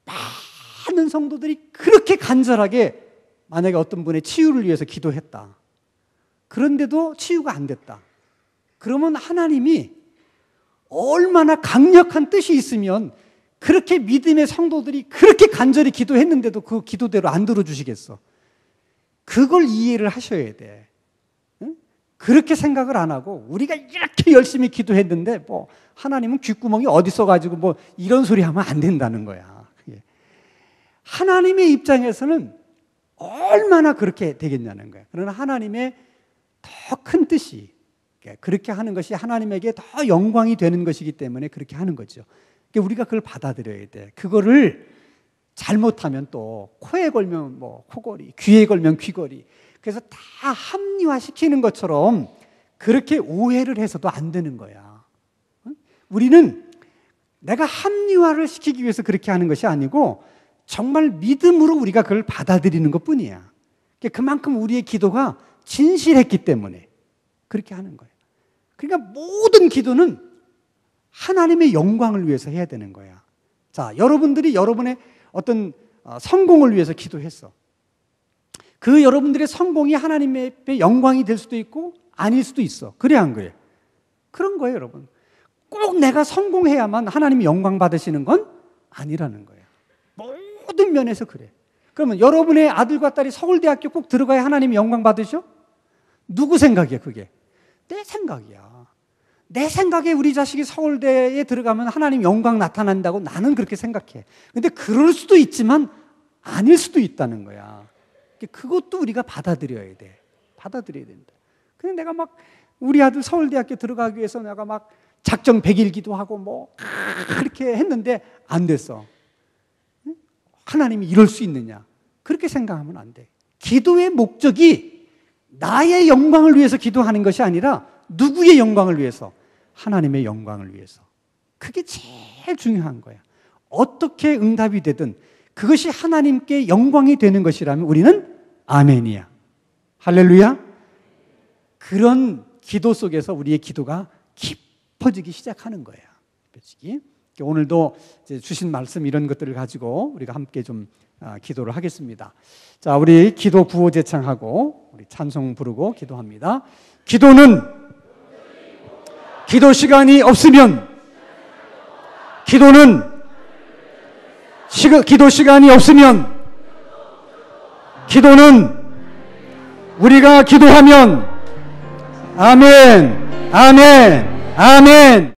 Speaker 1: 많은 성도들이 그렇게 간절하게 만약에 어떤 분의 치유를 위해서 기도했다. 그런데도 치유가 안 됐다. 그러면 하나님이 얼마나 강력한 뜻이 있으면 그렇게 믿음의 성도들이 그렇게 간절히 기도했는데도 그 기도대로 안 들어주시겠어. 그걸 이해를 하셔야 돼. 응? 그렇게 생각을 안 하고 우리가 이렇게 열심히 기도했는데 뭐 하나님은 귓구멍이 어디 있어가지고 뭐 이런 소리 하면 안 된다는 거야. 하나님의 입장에서는 얼마나 그렇게 되겠냐는 거야. 그러나 하나님의 더 큰 뜻이 그렇게 하는 것이 하나님에게 더 영광이 되는 것이기 때문에 그렇게 하는 거죠. 그러니까 우리가 그걸 받아들여야 돼. 그거를 잘못하면 또 코에 걸면 뭐 코걸이, 귀에 걸면 귀걸이. 그래서 다 합리화시키는 것처럼 그렇게 오해를 해서도 안 되는 거야. 우리는 내가 합리화를 시키기 위해서 그렇게 하는 것이 아니고 정말 믿음으로 우리가 그걸 받아들이는 것뿐이야. 그만큼 우리의 기도가 진실했기 때문에 그렇게 하는 거예요. 그러니까 모든 기도는 하나님의 영광을 위해서 해야 되는 거야. 자, 여러분들이 여러분의 어떤 성공을 위해서 기도했어. 그 여러분들의 성공이 하나님의 영광이 될 수도 있고 아닐 수도 있어. 그래 안 그래? 그런 거예요, 여러분. 꼭 내가 성공해야만 하나님이 영광 받으시는 건 아니라는 거예요. 모든 면에서 그래. 그러면 여러분의 아들과 딸이 서울대학교 꼭 들어가야 하나님이 영광 받으셔? 누구 생각이야 그게? 내 생각이야. 내 생각에 우리 자식이 서울대에 들어가면 하나님 영광 나타난다고 나는 그렇게 생각해. 근데 그럴 수도 있지만 아닐 수도 있다는 거야. 그것도 우리가 받아들여야 돼. 받아들여야 된다. 근데 내가 막 우리 아들 서울대학교 들어가기 위해서 내가 막 작정 100일 기도하고 뭐 그렇게 했는데 안 됐어. 하나님이 이럴 수 있느냐? 그렇게 생각하면 안 돼. 기도의 목적이 나의 영광을 위해서 기도하는 것이 아니라 누구의 영광을 위해서? 하나님의 영광을 위해서. 그게 제일 중요한 거야. 어떻게 응답이 되든 그것이 하나님께 영광이 되는 것이라면 우리는 아멘이야. 할렐루야. 그런 기도 속에서 우리의 기도가 깊어지기 시작하는 거예요. 오늘도 주신 말씀 이런 것들을 가지고 우리가 함께 좀 기도를 하겠습니다. 자, 우리 기도 구호 제창하고 우리 찬송 부르고 기도합니다. 기도는 기도 시간이 없으면 기도 시간이 없으면 기도는 우리가 기도하면 아멘, 아멘, 아멘.